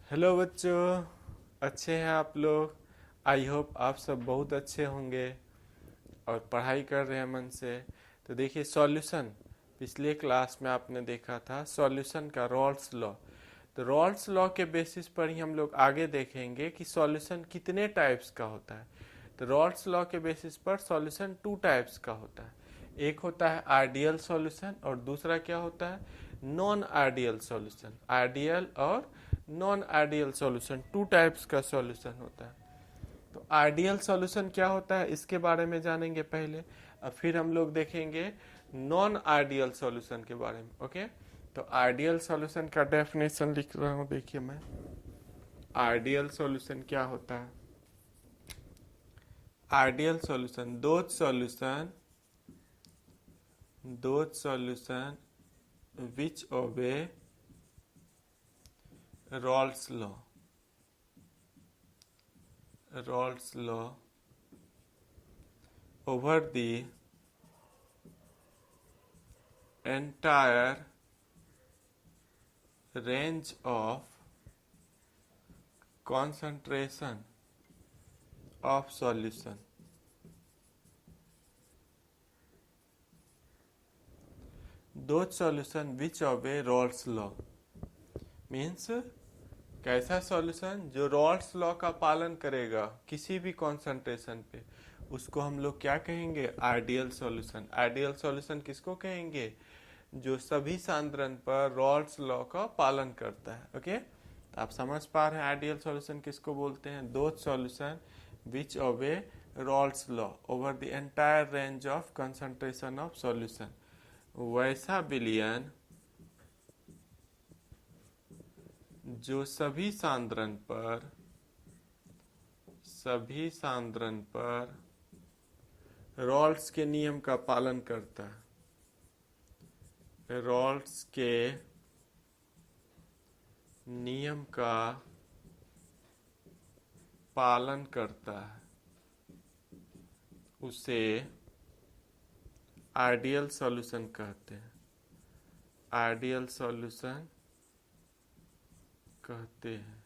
Hello बच्चों, अच्छे हैं आप लोग। आई होप आप सब बहुत अच्छे होंगे और पढ़ाई कर रहे हैं मन से। तो देखिए सॉल्यूशन, पिछले क्लास में आपने देखा था सॉल्यूशन का रॉल्स लॉ। तो रॉल्स लॉ के बेसिस पर ही हम लोग आगे देखेंगे कि सॉल्यूशन कितने टाइप्स का होता है। तो रॉल्स लॉ के बेसिस पर सॉल्यूशन टू टाइप्स का होता है। एक होता है आइडियल सॉल्यूशन और दूसरा क्या होता है, नॉन आइडियल सॉल्यूशन। आइडियल और non ideal solution, two types का सॉल्यूशन होता है। तो आइडियल सॉल्यूशन क्या होता है इसके बारे में जानेंगे पहले, और फिर हम लोग देखेंगे नॉन आइडियल सॉल्यूशन के बारे में। ओके, तो आइडियल सॉल्यूशन का डेफिनेशन लिख रहा हूं, देखिए मैं। आइडियल सॉल्यूशन क्या होता है? Ideal solution those solution which obey Rolle's law over the entire range of concentration of solution. Those solution which obey Rolle's law means कैसा सॉल्यूशन जो रॉल्स लॉ का पालन करेगा किसी भी कॉन्सेंट्रेशन पे, उसको हम लोग क्या कहेंगे, आइडियल सॉल्यूशन। आइडियल सॉल्यूशन किसको कहेंगे, जो सभी सांद्रण पर रॉल्स लॉ का पालन करता है। ओके, तो आप समझ पा रहे हैं आइडियल सॉल्यूशन किसको बोलते हैं। Those solution which obey Raoult's law over the entire range of concentration of solution. वैसा विलयन जो सभी सांद्रण पर रॉल्स के नियम का पालन करता है। रॉल्स के नियम का पालन करता है, उसे आइडियल सॉल्यूशन कहते हैं। आइडियल सॉल्यूशन कहते हैं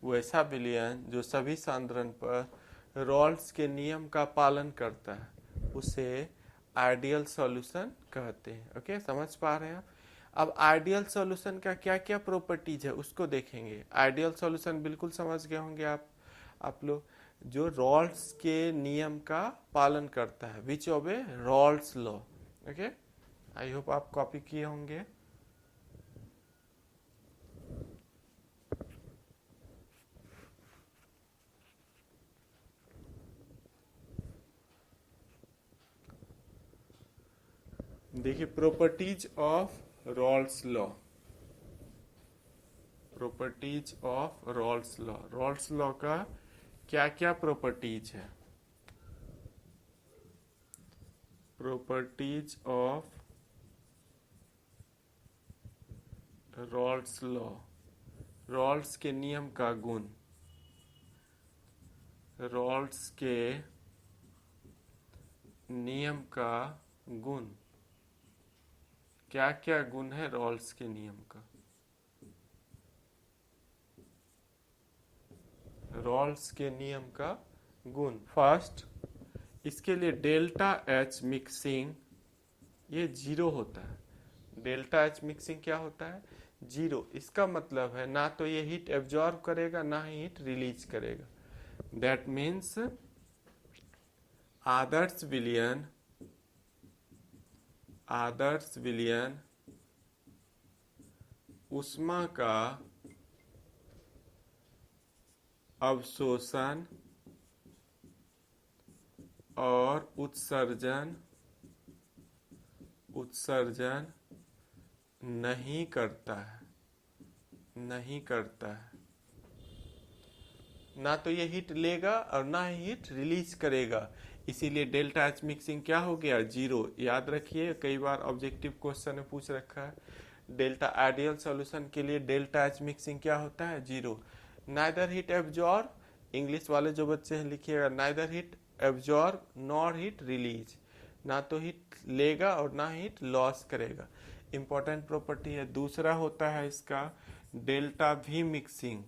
वैसा विलयन जो सभी सांद्रण पर रॉल्स के नियम का पालन करता है, उसे आइडियल सॉल्यूशन कहते हैं। ओके, समझ पा रहे हैं आप। अब आइडियल सॉल्यूशन का क्या क्या प्रॉपर्टीज है उसको देखेंगे। आइडियल सॉल्यूशन बिल्कुल समझ गए होंगे आप लोग, जो रॉल्स के नियम का पालन करता है, which obey Raoult's law. Okay, I hope आप कॉपी किए होंगे। देखिए properties of Raoult's law. Properties of Raoult's law, Raoult's law का क्या क्या प्रॉपर्टीज है। Properties of Raoult's law, Raoult's के नियम का गुण। रॉल्स के नियम का गुण, क्या क्या गुण है रॉल्स के नियम का। रॉल्स के नियम का गुण, फर्स्ट, इसके लिए डेल्टा एच मिक्सिंग ये जीरो होता है। डेल्टा एच मिक्सिंग क्या होता है, जीरो। इसका मतलब है ना तो ये हीट एब्जॉर्ब करेगा ना ही हीट रिलीज करेगा। दैट मीन्स आदर्श विलयन ऊष्मा का अवशोषण और उत्सर्जन नहीं करता है। ना तो ये हीट लेगा और ना ही हीट रिलीज करेगा, इसीलिए डेल्टा एच मिक्सिंग क्या हो गया, जीरो। याद रखिए, कई बार ऑब्जेक्टिव क्वेश्चन में पूछ रखा है। डेल्टा आइडियल सॉल्यूशन के लिए डेल्टा एच मिक्सिंग क्या होता है, zero. Neither heat absorb, English वाले जो बच्चे हैं लिखिएगा, neither heat absorb nor heat release. ना तो हीट लेगा और ना हीट लॉस करेगा, इंपॉर्टेंट प्रॉपर्टी है। दूसरा होता है इसका डेल्टा भी मिक्सिंग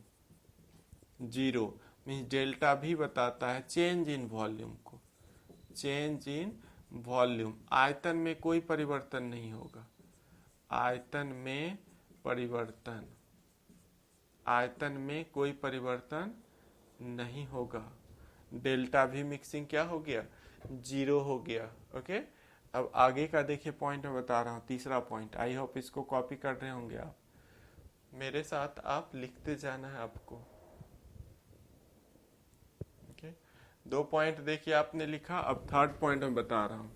जीरो, मीन्स डेल्टा भी बताता है चेंज इन वॉल्यूम को, चेंज इन वॉल्यूम। आयतन में कोई परिवर्तन नहीं होगा, आयतन में परिवर्तन, आयतन में कोई परिवर्तन नहीं होगा। डेल्टा भी मिक्सिंग क्या हो गया, जीरो हो गया। ओके, अब आगे का देखिए पॉइंट मैं बता रहा हूँ, तीसरा पॉइंट। आई होप इसको कॉपी कर रहे होंगे आप, मेरे साथ आप लिखते जाना है आपको। ओके, 2 पॉइंट देखिए आपने लिखा, अब थर्ड पॉइंट मैं बता रहा हूँ।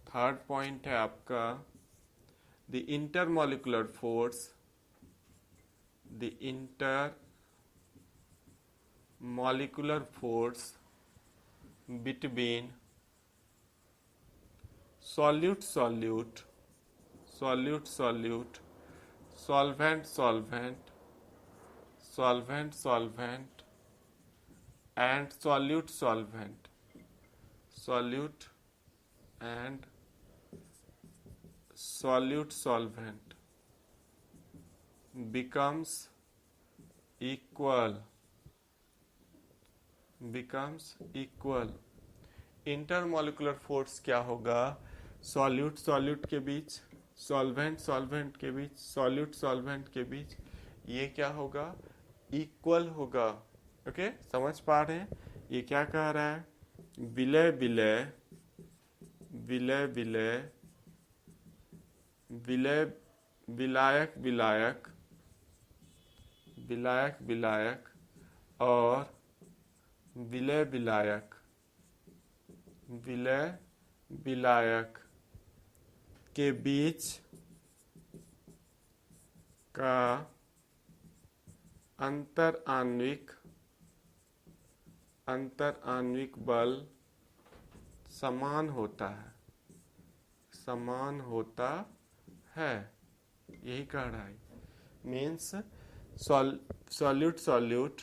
थर्ड पॉइंट है आपका the intermolecular force, the intermolecular force between solute solute, solute solute, solvent solvent, solvent solvent and solute solvent, solute and solute solvent becomes equal, becomes equal। Intermolecular force क्या होगा, solute solute के बीच, solvent solvent के बीच, solute solvent के बीच, ये क्या होगा, equal होगा। Okay, समझ पा रहे हैं? ये क्या कह रहा है, विलय विलय, विलय विलय, विलय विलायक विलायक, विलायक विलायक और विलय विलायक, विलय विलायक के बीच का अंतर आणविक बल समान होता है, समान होता है, यही कह रहा है। Means solute solute,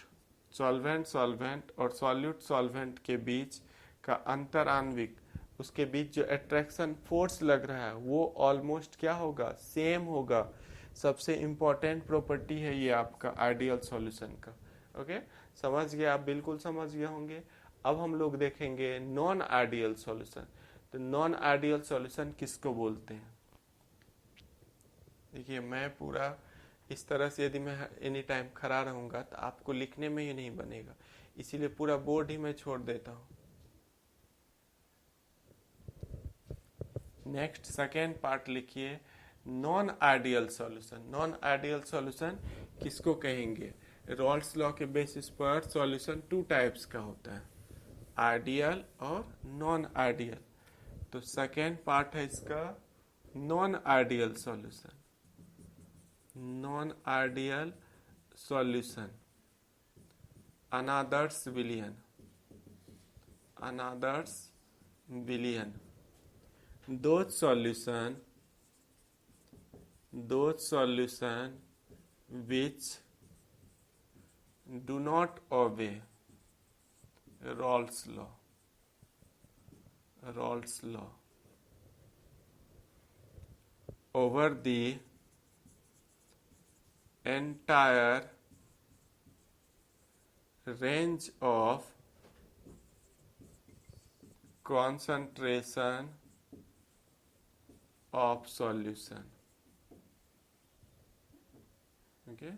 solvent solvent और सॉल्यूट सॉल्वेंट के बीच का अंतर आणविक, उसके बीच जो अट्रैक्शन फोर्स लग रहा है वो ऑलमोस्ट क्या होगा, सेम होगा। सबसे इंपॉर्टेंट प्रॉपर्टी है ये आपका आइडियल सॉल्यूशन का। ओके, समझ गए आप, बिल्कुल समझ गए होंगे। अब हम लोग देखेंगे नॉन आइडियल सॉल्यूशन। तो नॉन आइडियल सॉल्यूशन किसको बोलते हैं? देखिए, मैं पूरा इस तरह से यदि मैं एनी टाइम खड़ा रहूंगा तो आपको लिखने में ही नहीं बनेगा, इसीलिए पूरा बोर्ड ही मैं छोड़ देता हूँ। नेक्स्ट सेकेंड पार्ट लिखिए, non ideal solution. Non ideal solution किसको कहेंगे? रॉल्स लॉ के बेसिस पर सॉल्यूशन 2 टाइप्स का होता है, आइडियल और नॉन आइडियल। तो सेकेंड पार्ट है इसका non ideal solution. Non ideal solution, अनादर्स विलियन, अनादर्स विलियन। those solution which do not obey Rawls law, Rawls law over the entire range of concentration of solution। Okay,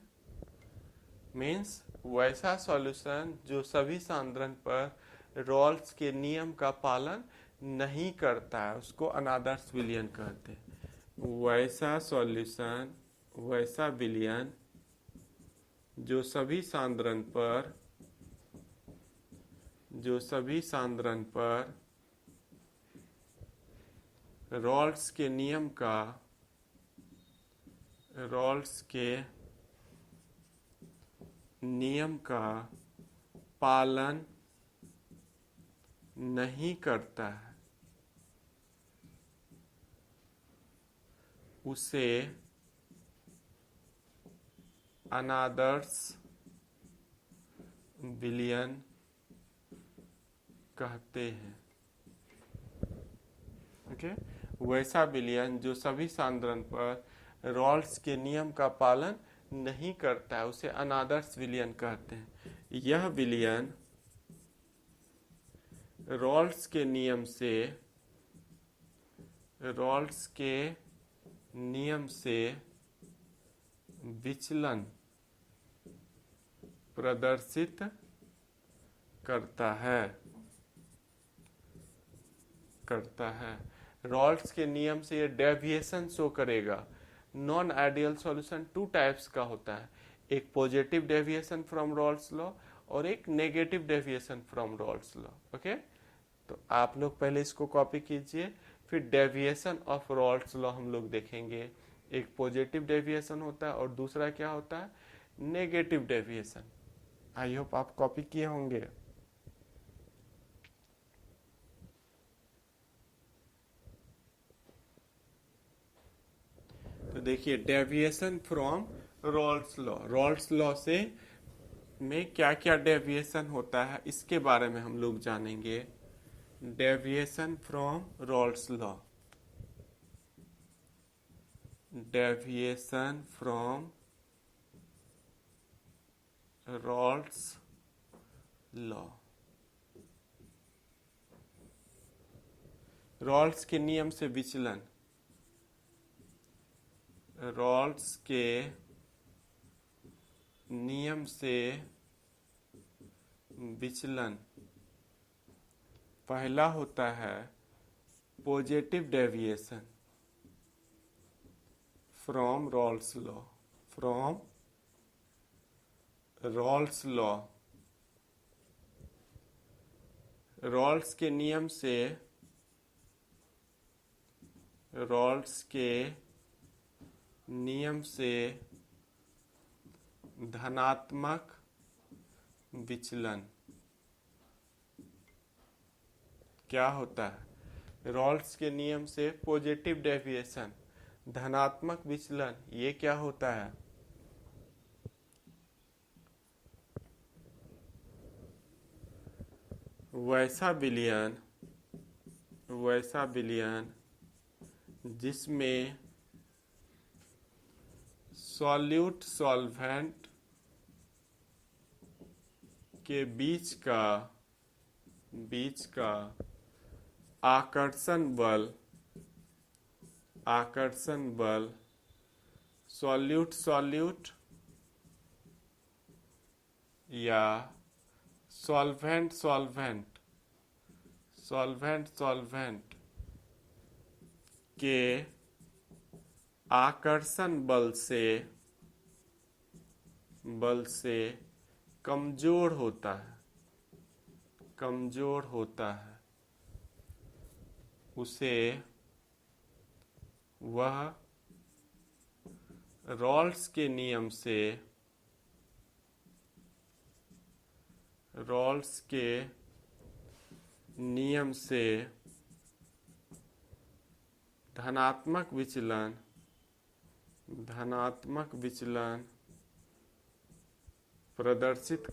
means वैसा solution जो सभी सांद्रण पर रॉल्स के नियम का पालन नहीं करता है उसको अनादर्स विलियन कहते हैं। वैसा सॉल्यूशन, वैसा विलियन जो सभी सांद्रण पर, जो सभी सांद्रण पर रॉल्स के नियम का, रॉल्स के नियम का पालन नहीं करता है, उसे अनादर्स विलियन कहते हैं। ओके, वैसा विलयन जो सभी सांद्रण पर रॉल्स के नियम का पालन नहीं करता है उसे अनादर्श विलयन कहते हैं। यह विलयन रॉल्स के नियम से विचलन प्रदर्शित करता है। रॉल्स के नियम से ये डेविएशन शो करेगा। Non ideal solution two types का होता है, एक positive deviation from Raoult's law और एक negative deviation from Raoult's law. Okay, तो आप लोग पहले इसको कॉपी कीजिए, फिर डेविएशन ऑफ रॉल्स लॉ हम लोग देखेंगे। एक पॉजिटिव डेविएशन होता है और दूसरा क्या होता है, नेगेटिव डेविएशन। आई होप आप कॉपी किए होंगे। तो देखिए डेविएशन फ्रॉम रॉल्स लॉ से में क्या क्या डेविएशन होता है इसके बारे में हम लोग जानेंगे। Deviation from Raoult's law, deviation from Raoult's law. Raoult's के नियम से विचलन, रॉल्स के नियम से विचलन पहला होता है positive deviation from Raoult's law, from Raoult's law. Raoult's के नियम से, रॉल्स के नियम से धनात्मक विचलन क्या होता है। रॉल्स के नियम से पॉजिटिव डेविएशन धनात्मक विचलन, ये क्या होता है, वैसा विलयन जिसमें सॉल्यूट सॉल्वेंट के बीच का आकर्षण बल सॉल्यूट या सॉल्वेंट के आकर्षण बल से कमजोर होता है उसे वह रॉल्स के नियम से धनात्मक विचलन प्रदर्शित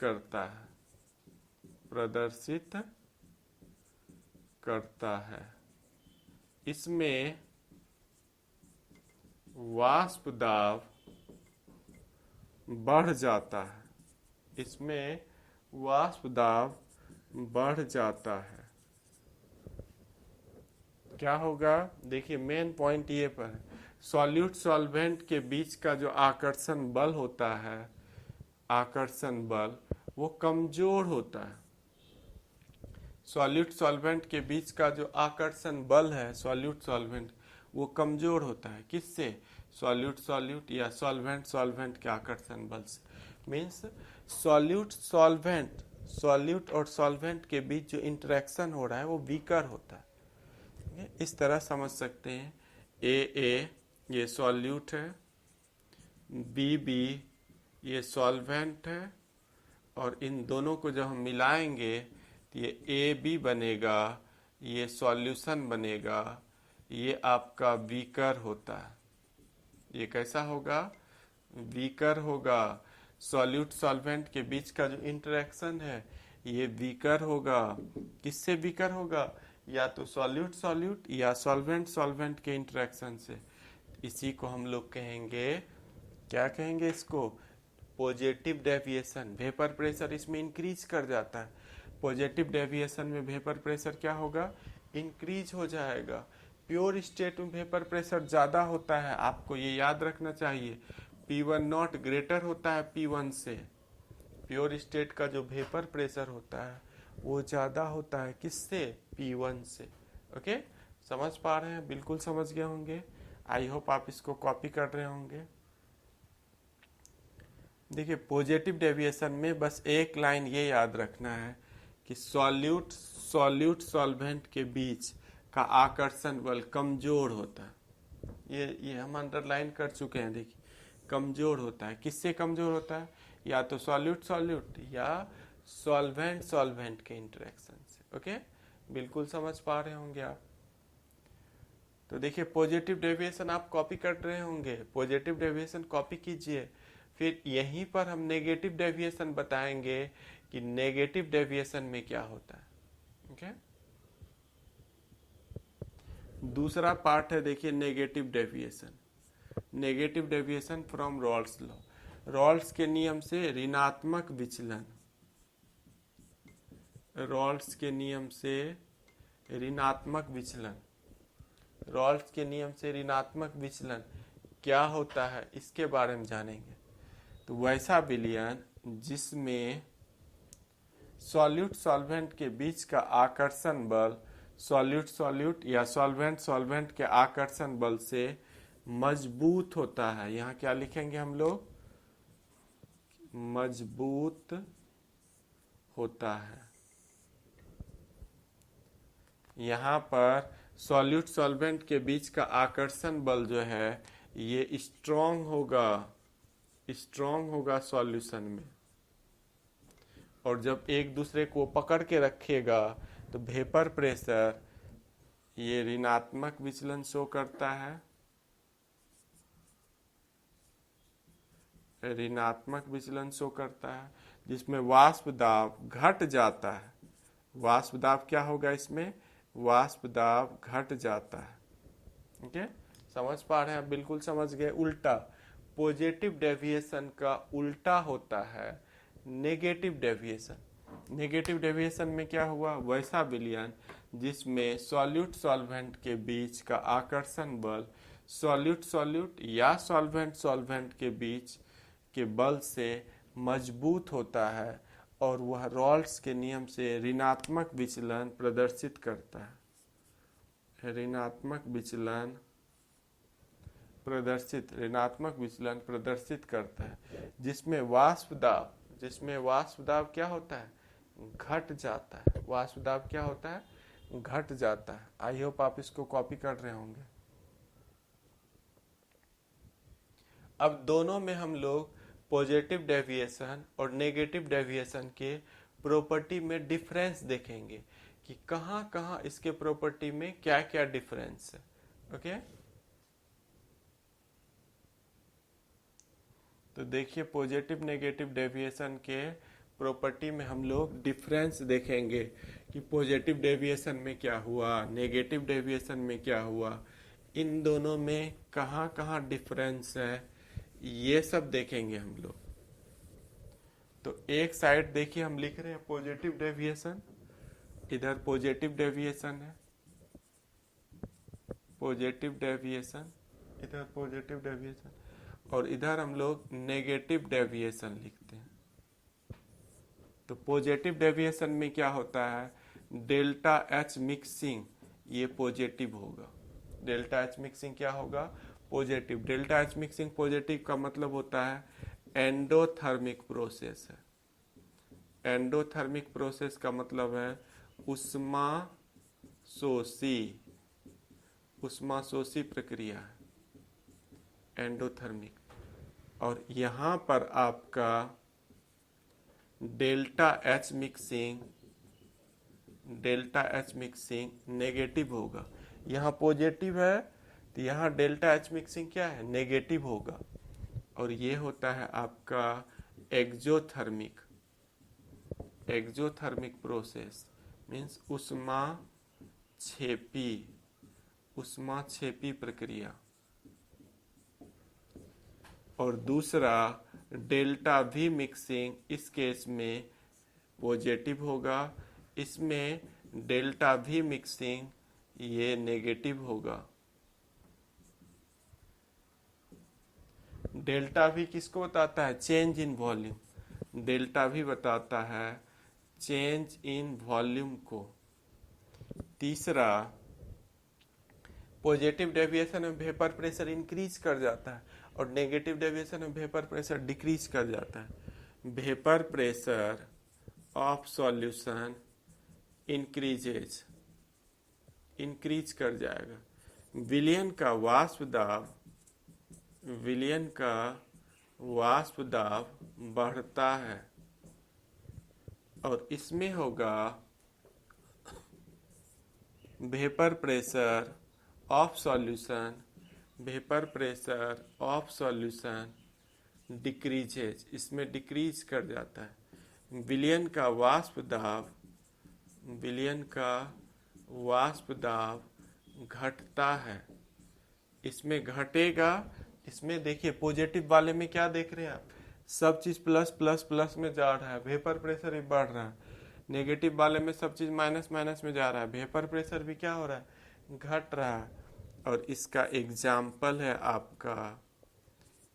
करता है। इसमें वाष्प दाब बढ़ जाता है। क्या होगा, देखिए मेन पॉइंट ये पर, सॉल्यूट सॉल्वेंट के बीच का जो आकर्षण बल होता है, आकर्षण बल वो कमजोर होता है। सॉल्यूट सॉल्वेंट के बीच का जो आकर्षण बल है सॉल्यूट सॉल्वेंट, वो कमजोर होता है। किससे, सॉल्यूट या सॉल्वेंट के आकर्षण बल से। मीन्स सॉल्यूट और सॉल्वेंट के बीच जो इंटरेक्शन हो रहा है वो वीकर होता है। इस तरह समझ सकते हैं, ए ये सॉल्यूट है, बी ये सॉल्वेंट है, और इन दोनों को जब हम मिलाएंगे तो ये AB बनेगा, ये सॉल्यूशन बनेगा, ये आपका वीकर होता है। ये कैसा होगा, वीकर होगा। सॉल्यूट सॉल्वेंट के बीच का जो इंटरेक्शन है ये वीकर होगा। किससे वीकर होगा, या तो सॉल्यूट सॉल्यूट या सॉल्वेंट सॉल्वेंट के इंटरेक्शन से। इसी को हम लोग कहेंगे, क्या कहेंगे इसको, पॉजिटिव डेविएशन। वेपर प्रेशर इसमें इंक्रीज कर जाता है। पॉजिटिव डेविएशन में वेपर प्रेशर क्या होगा, इंक्रीज हो जाएगा। प्योर स्टेट में वेपर प्रेशर ज़्यादा होता है, आपको ये याद रखना चाहिए। P1 नॉट ग्रेटर होता है P1 से। प्योर स्टेट का जो वेपर प्रेशर होता है वो ज़्यादा होता है किससे, P1 से। ओके, समझ पा रहे हैं, बिल्कुल समझ गए होंगे। आई होप आप इसको कॉपी कर रहे होंगे। देखिए पॉजिटिव डेविएशन में बस एक लाइन ये याद रखना है कि सॉल्यूट सॉल्वेंट के बीच का आकर्षण बल कमजोर होता है। ये हम अंडरलाइन कर चुके हैं। देखिए कमजोर होता है, किससे कमजोर होता है, या तो सॉल्यूट या सॉल्वेंट के इंटरेक्शन से। ओके, बिल्कुल समझ पा रहे होंगे आप। तो देखिए पॉजिटिव डेविएशन आप कॉपी कर रहे होंगे, पॉजिटिव डेविएशन कॉपी कीजिए। फिर यहीं पर हम नेगेटिव डेविएशन बताएंगे कि नेगेटिव डेविएशन में क्या होता है। ओके, दूसरा पार्ट है, देखिए negative deviation. Negative deviation from Raoult's law. Raoult's के नियम से ऋणात्मक विचलन, रॉल्स के नियम से ऋणात्मक विचलन, रॉल्स के नियम से ऋणात्मक विचलन क्या होता है इसके बारे में जानेंगे। तो वैसा विलयन जिसमें सॉल्यूट सॉल्वेंट के बीच का आकर्षण बल सॉल्यूट या सॉल्वेंट के आकर्षण बल से मजबूत होता है। यहाँ क्या लिखेंगे हम लोग, मजबूत होता है। यहाँ पर सॉल्यूट सॉल्वेंट के बीच का आकर्षण बल जो है ये स्ट्रॉन्ग होगा सॉल्यूशन में, और जब एक दूसरे को पकड़ के रखेगा तो वेपर प्रेशर ये ऋणात्मक विचलन शो करता है, ऋणात्मक विचलन शो करता है, जिसमें वाष्प दाब घट जाता है। वाष्प दाब क्या होगा इसमें, वाष्प दाब घट जाता है। ओके, समझ पा रहे हैं, बिल्कुल समझ गए। उल्टा पॉजिटिव डेविएशन का उल्टा होता है नेगेटिव डेविएशन। नेगेटिव डेविएशन में क्या हुआ, वैसा विलयन जिसमें सॉल्यूट सॉल्वेंट के बीच का आकर्षण बल सॉल्यूट या सॉल्वेंट के बीच के बल से मजबूत होता है, और वह रॉल्स के नियम से ऋणात्मक विचलन प्रदर्शित करता है। ऋणात्मक विचलन प्रदर्शित करता है, जिसमें वाष्प दाब क्या होता है, घट जाता है। वाष्प दाब क्या होता है, घट जाता है। आई होप आप इसको कॉपी कर रहे होंगे। अब दोनों में हम लोग पॉजिटिव डेविएशन और नेगेटिव डेविएशन के प्रॉपर्टी में डिफरेंस देखेंगे कि कहाँ कहाँ इसके प्रॉपर्टी में क्या क्या डिफरेंस है। ओके, तो देखिए पॉजिटिव नेगेटिव डेविएशन के प्रॉपर्टी में हम लोग डिफरेंस देखेंगे कि पॉजिटिव डेविएशन में क्या हुआ, नेगेटिव डेविएशन में क्या हुआ, इन दोनों में कहाँ कहाँ डिफरेंस है, ये सब देखेंगे हम लोग। तो एक साइड देखिए हम लिख रहे हैं पॉजिटिव डेविएशन, इधर पॉजिटिव डेविएशन है, पॉजिटिव डेविएशन, इधर पॉजिटिव डेविएशन, और इधर हम लोग नेगेटिव डेविएशन लिखते हैं। तो पॉजिटिव डेविएशन में क्या होता है, डेल्टा एच मिक्सिंग ये पॉजिटिव होगा। डेल्टा एच मिक्सिंग क्या होगा, positive. Delta H mixing positive का मतलब होता है एंडोथर्मिक प्रोसेस है। एंडोथर्मिक प्रोसेस का मतलब है उष्मा शोषी प्रक्रिया है, एंडोथर्मिक। और यहाँ पर आपका डेल्टा एच मिक्सिंग नेगेटिव होगा। यहाँ पॉजिटिव है तो यहाँ डेल्टा एच मिक्सिंग क्या है, नेगेटिव होगा। और ये होता है आपका एक्जोथर्मिक प्रोसेस, मीन्स उष्मा छेपी, ऊष्माक्षेपी प्रक्रिया। और दूसरा डेल्टा वी मिक्सिंग, इस केस में पॉजिटिव होगा, इसमें डेल्टा वी मिक्सिंग ये नेगेटिव होगा। डेल्टा वी किसको बताता है? Change in volume. Delta we बताता है चेंज इन वॉल्यूम को। तीसरा, पॉजिटिव डेविएशन में वेपर प्रेशर इंक्रीज कर जाता है और नेगेटिव डेविएशन में वेपर प्रेशर डिक्रीज कर जाता है। Vapour pressure of solution increase कर जाएगा। विलयन का वाष्प दाब बढ़ता है और इसमें होगा vapour pressure of solution decreases, इसमें डिक्रीज कर जाता है। विलयन का वाष्प दाब घटता है, इसमें घटेगा। इसमें देखिए पॉजिटिव वाले में क्या देख रहे हैं आप? सब चीज प्लस प्लस प्लस में जा रहा है, वेपर प्रेशर भी बढ़ रहा है। नेगेटिव वाले में सब चीज माइनस माइनस में जा रहा है, वेपर प्रेशर भी क्या हो रहा है? घट रहा है। और इसका एग्जाम्पल है आपका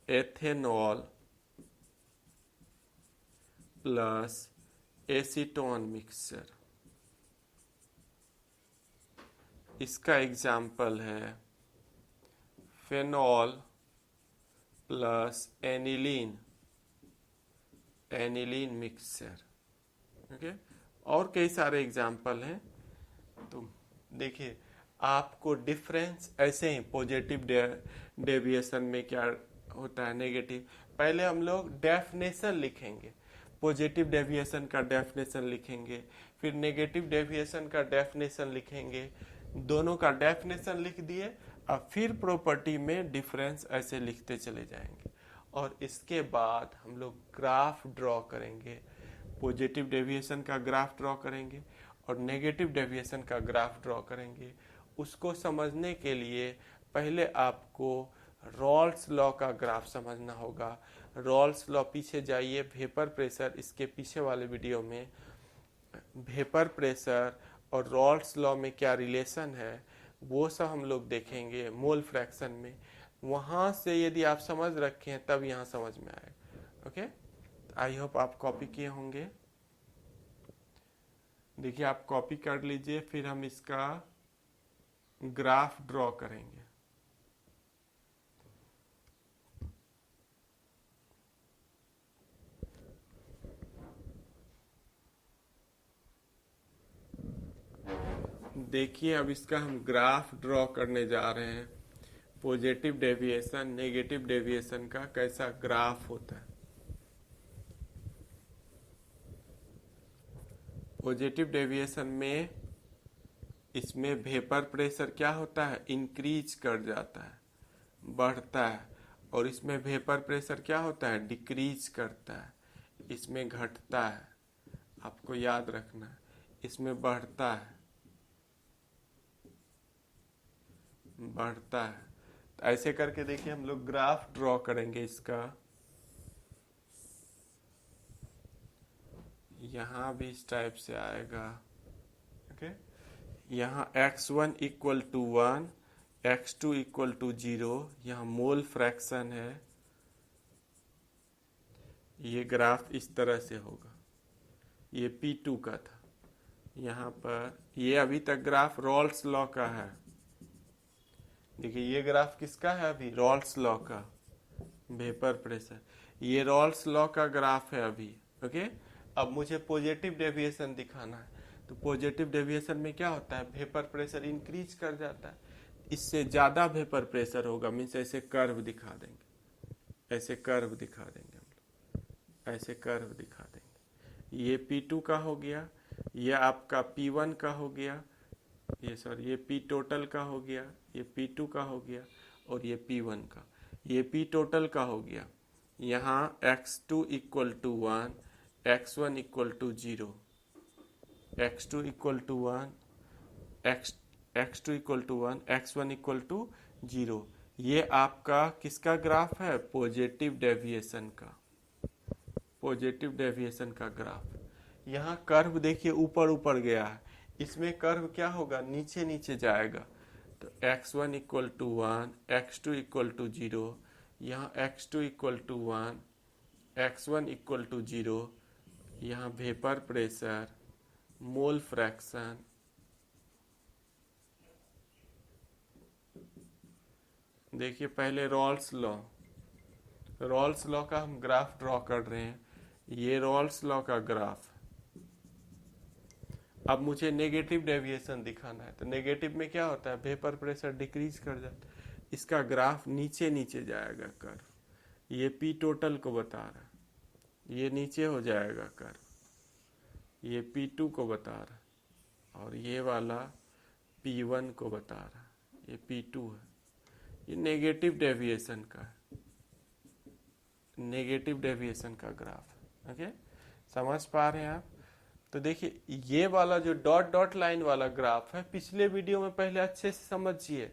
एथेनॉल प्लस एसीटोन मिक्सचर। इसका एग्जाम्पल है phenol plus aniline mixture. Okay, और कई सारे एग्जाम्पल हैं। तो देखिए आपको डिफरेंस ऐसे ही पॉजिटिव डेविएशन में क्या होता है, नेगेटिव। पहले हम लोग डेफिनेशन लिखेंगे, पॉजिटिव डेविएशन का डेफिनेशन लिखेंगे, फिर नेगेटिव डेविएशन का डेफिनेशन लिखेंगे। दोनों का डेफिनेशन लिख दिए, अब फिर प्रॉपर्टी में डिफरेंस ऐसे लिखते चले जाएंगे। और इसके बाद हम लोग ग्राफ ड्रॉ करेंगे, पॉजिटिव डेविएशन का ग्राफ ड्रॉ करेंगे और नेगेटिव डेविएशन का ग्राफ ड्रॉ करेंगे। उसको समझने के लिए पहले आपको रॉल्स लॉ का ग्राफ समझना होगा। रॉल्स लॉ, पीछे जाइए, वेपर प्रेशर, इसके पीछे वाले वीडियो में वेपर प्रेशर और रॉल्स लॉ में क्या रिलेशन है वो सब हम लोग देखेंगे मोल फ्रैक्शन में। वहां से यदि आप समझ रखे हैं तब यहाँ समझ में आएगा। ओके, आई होप आप कॉपी किए होंगे। देखिए आप कॉपी कर लीजिए, फिर हम इसका ग्राफ ड्रॉ करेंगे। देखिए अब इसका हम ग्राफ ड्रॉ करने जा रहे हैं। पॉजिटिव डेविएशन नेगेटिव डेविएशन का कैसा ग्राफ होता है। पॉजिटिव डेविएशन में इसमें वेपर प्रेशर क्या होता है? इंक्रीज कर जाता है, बढ़ता है। और इसमें वेपर प्रेशर क्या होता है? डिक्रीज करता है, इसमें घटता है। आपको याद रखना है, इसमें बढ़ता है। तो ऐसे करके देखिए हम लोग ग्राफ ड्रॉ करेंगे इसका। यहाँ भी इस टाइप से आएगा। ओके, यहाँ x1 equal to 1, x2 equal to 0, यहाँ मोल फ्रैक्शन है। ये ग्राफ इस तरह से होगा। ये P2 का था। यहाँ पर ये अभी तक ग्राफ रॉल्स लॉ का है। देखिए ये ग्राफ किसका है? अभी रॉल्स लॉ का, वेपर प्रेशर। ये रॉल्स लॉ का ग्राफ है अभी। ओके, अब मुझे पॉजिटिव डेविएशन दिखाना है। तो पॉजिटिव डेविएशन में क्या होता है? वेपर प्रेशर इंक्रीज कर जाता है, इससे ज्यादा वेपर प्रेशर होगा। मीन्स ऐसे कर्व दिखा देंगे, ऐसे कर्व दिखा देंगे हम लोग, ऐसे कर्व दिखा देंगे। ये P2 का हो गया, ये आपका P1 का हो गया, ये P टोटल का हो गया, ये P2 का हो गया और ये P1 का। ये P टोटल का हो गया। यहाँ x2 equal to 1, x1 equal to 0, x2 equal to 1, x2 equal to 1, x1 equal to 0। ये आपका किसका ग्राफ है? पॉजिटिव डेविएशन का, पॉजिटिव डेविएशन का ग्राफ। यहाँ कर्व देखिए ऊपर ऊपर गया है, इसमें कर्व क्या होगा? नीचे नीचे जाएगा। तो x1 equal to 1, x2 equal to 0, यहाँ x2 equal to 1, x1 equal to 0, यहाँ वेपर प्रेशर, मोल फ्रैक्शन, देखिए पहले रॉल्स लॉ का हम ग्राफ ड्रॉ कर रहे हैं। ये रॉल्स लॉ का ग्राफ। अब मुझे नेगेटिव डेविएशन दिखाना है, तो नेगेटिव में क्या होता है? वेपर प्रेशर डिक्रीज कर जाता है, इसका ग्राफ नीचे नीचे जाएगा कर्व। ये पी टोटल को बता रहा है, ये नीचे हो जाएगा कर्व, ये P2 को बता रहा है, और ये वाला P1 को बता रहा है, ये P2 है। ये नेगेटिव डेविएशन का है, नेगेटिव डेविएशन का ग्राफ। ओके, समझ पा रहे हैं आप? तो देखिए ये वाला जो डॉट डॉट लाइन वाला ग्राफ है, पिछले वीडियो में पहले अच्छे से समझिए,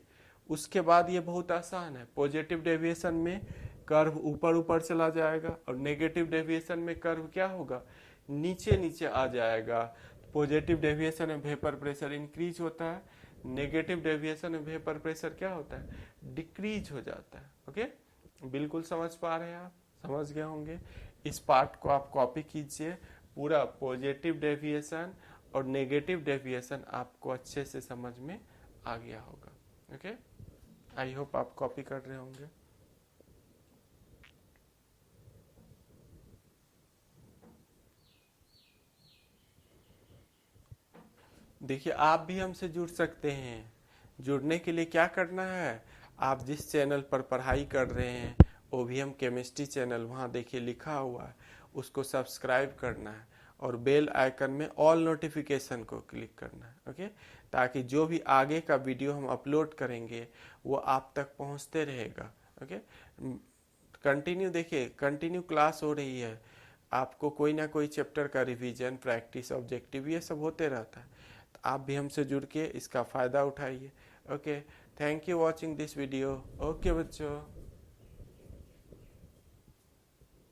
उसके बाद ये बहुत आसान है। पॉजिटिव डेविएशन में कर्व ऊपर ऊपर चला जाएगा, और नेगेटिव डेविएशन में कर्व क्या होगा? नीचे नीचे आ जाएगा। पॉजिटिव डेविएशन में वेपर प्रेशर इंक्रीज होता है, नेगेटिव डेविएशन में वेपर प्रेशर क्या होता है? डिक्रीज हो जाता है। ओके, बिल्कुल समझ पा रहे हैं आप? समझ गए होंगे। इस पार्ट को आप कॉपी कीजिए, पूरा पॉजिटिव डेविएशन और नेगेटिव डेविएशन आपको अच्छे से समझ में आ गया होगा। ओके, आई होप आप कॉपी कर रहे होंगे। देखिए आप भी हमसे जुड़ सकते हैं। जुड़ने के लिए क्या करना है? आप जिस चैनल पर पढ़ाई कर रहे हैं, OVM केमिस्ट्री चैनल, वहाँ देखिए लिखा हुआ है, उसको सब्सक्राइब करना है, और बेल आइकन में ऑल नोटिफिकेशन को क्लिक करना है। ओके, ताकि जो भी आगे का वीडियो हम अपलोड करेंगे वो आप तक पहुँचते रहेगा। ओके, कंटिन्यू देखिए, कंटिन्यू क्लास हो रही है, आपको कोई ना कोई चैप्टर का रिवीजन, प्रैक्टिस, ऑब्जेक्टिव, ये सब होते रहता है। तो आप भी हमसे जुड़ के इसका फ़ायदा उठाइए। Okay, thank you watching this video. Okay बच्चों।